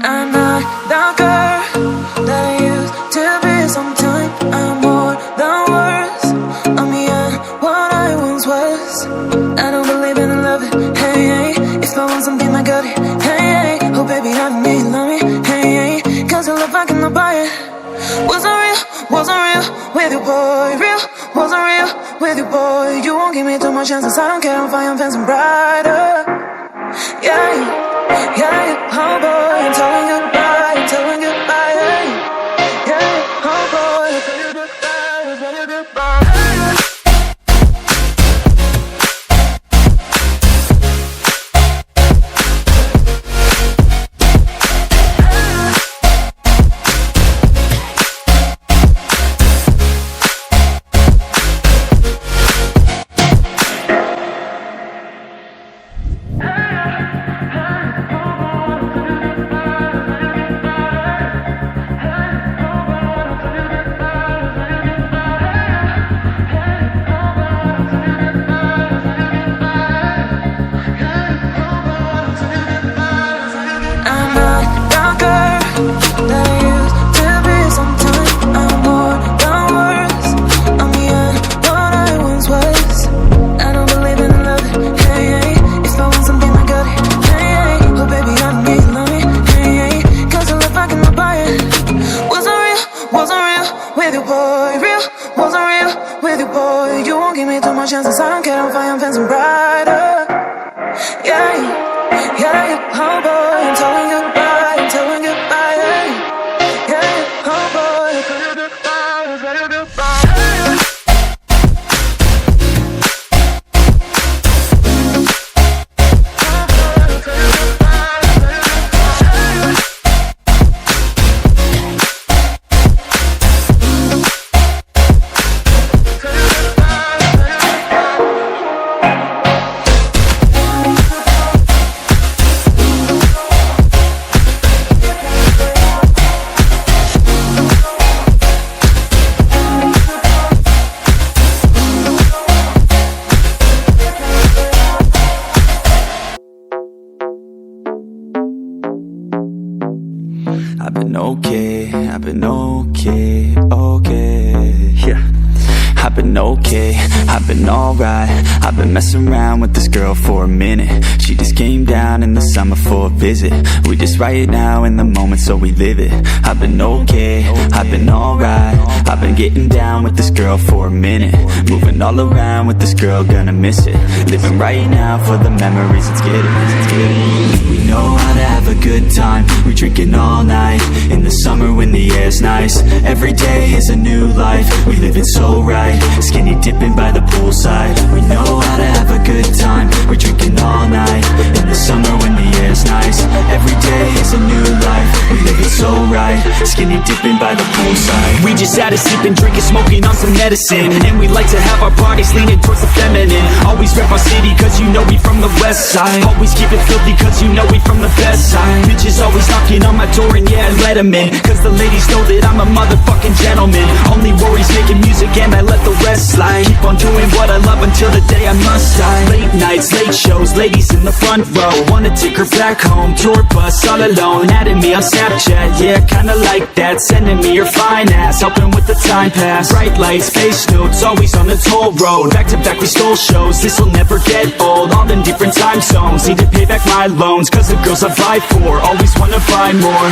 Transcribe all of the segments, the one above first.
I'm not the girl that I used to be. Sometimes I'm more than words. I'm beyond what I once was. I don't believe in love it, hey, hey. If I want something, I got it, hey, hey. Oh baby, I don't need love me, hey, hey. Cause the love I cannot buy it. Wasn't real with you, boy. Real, wasn't real with you, boy. You won't give me too much chances. I don't care if I am fancy brighter. Yeah, yeah, oh boy, I'm telling goodbye, I'm telling goodbye, yeah, yeah, oh boy, I'm telling goodbye, I'm telling goodbye. Chances, I don't care if I am fancy brighter. Yeah, yeah, oh boy, I'm telling goodbye, I'm telling goodbye, yeah, yeah, oh boy, I'm telling goodbye, I'm telling goodbye. I've been alright. I've been messing around with this girl for a minute. She just came down in the summer for a visit. We just right now in the moment, so we live it. I've been okay, I've been alright. I've been getting down with this girl for a minute. Moving all around with this girl, gonna miss it. Living right now for the memories, let's get it. We know how to have a good time. We drinking all night in the summer when the air's nice. Every day is a new life. We live it so right. Skinny dipping by the poolside. We know how to have a good time. We're drinking all night in the summer when the air's nice. Every day is a new life. We live it so right. Skinny dipping by the poolside. We just out of sleeping, drinking, smoking on some medicine. And we like to have our parties leaning towards the feminine. Always rep our city cause you know we from the west side. Always keep it filthy cause you know we from the best side. Bitches always knocking on my door and yeah, I let them in. Cause the ladies know that I'm a motherfucking gentleman. Only worries making music and I let the rest slide. Keep on doing what I love until the day I must die. Late nights, late shows, ladies in the front row. Wanna take her back home, tour bus all alone. Adding me on Snapchat, yeah, kinda like that. Sending me your fine ass, helping with the time pass. Bright lights, face notes, always on the toll road. Back to back we stole shows, this'll never get old. All in different time zones, need to pay back my loans. Cause the girls I vibe for, always wanna buy more.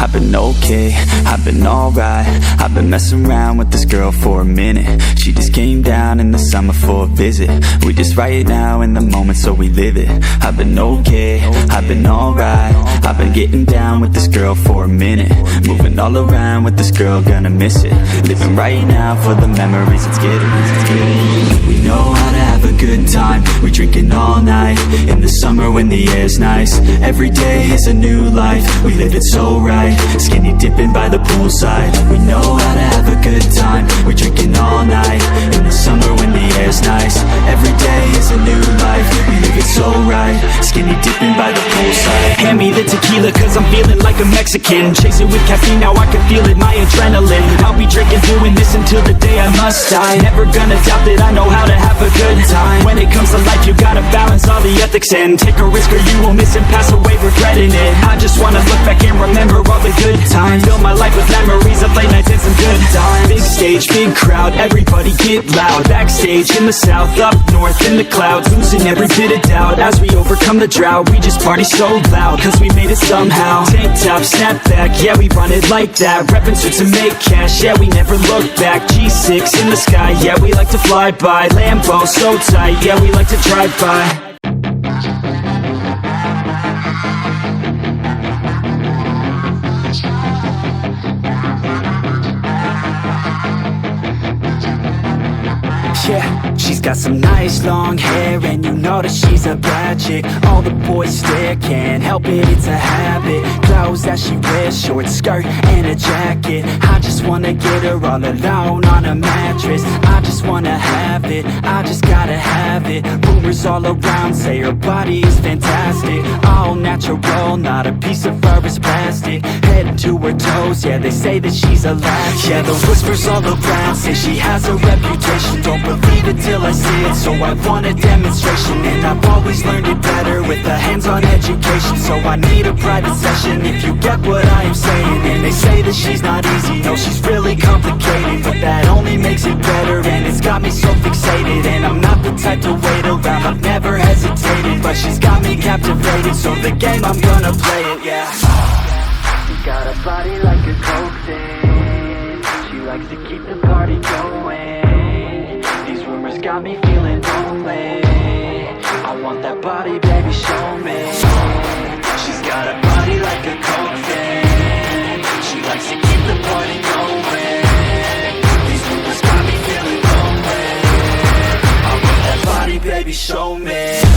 I've been okay, I've been alright. I've been messing around with this girl for a minute. She just came down in the summer for a visit. We just right now in the moment, so we live it. I've been okay, I've been alright. I've been getting down with this girl for a minute. Moving all around with this girl, gonna miss it. Living right now for the memories, let's get it. We know how to have a good time. We drinking all night in the summer when the air's nice. Every day is a new life. We live it so right. Skinny dipping by the poolside. We know how to have a good time. We're drinking all night in the summer when the air's nice. Every day is a new life. We live it so right. Skinny dipping by the poolside. Hand me the tequila cause I'm feeling like a Mexican. Chasing with caffeine, now I can feel it, my adrenaline. I'll be drinking, doing this until the day I must die. Never gonna doubt that I know how to have a good time. When it comes to life, you gotta balance all the ethics and take a risk or you will miss and pass away regretting it. I just wanna look back and remember all the good times. Fill my life with memories of late nights and some good times. Big stage, big crowd, everybody get loud. Backstage in the south, up north in the clouds, losing every bit of doubt. As we overcome the drought, we just party so loud, cause we made it somehow. Tank top, snap back, yeah we run it like that. Reppin' suits and make cash, yeah we never look back. G6 in the sky, yeah we like to fly by. Lambo so tight, yeah we like to drive by. Yeah, she's got some nice long hair, and you know that she's a bad chick. All the boys stare, can't help it, it's a habit. Clothes that she wears, short skirt and a jacket. I just wanna get her all alone on a mattress. I just wanna have it, I just gotta have it. Rumors all around say her body is fantastic. All natural, not a piece of fur is plastic. Head to her toes, yeah they say that she's a latch. Yeah, the whispers all around say she has a reputation. Don't believe it till I see it, so I want a demonstration. And I've always learned it better with a hands-on education. So I need a private session if you get what I am saying. And they say that she's not easy, no she's really complicated, but that only makes it better, and it's got me so fixated. And I'm not the type to wait around, I've never hesitated, but she's got me captivated, so the game I'm gonna play it, yeah. She got a body like a coke thing, she likes to keep the party going. These rumors got me feeling lonely, I want that body, baby, show me. She's got a body like a coke thing, she likes to keep the party going. These rumors got me feeling lonely, I want that body, baby, show me.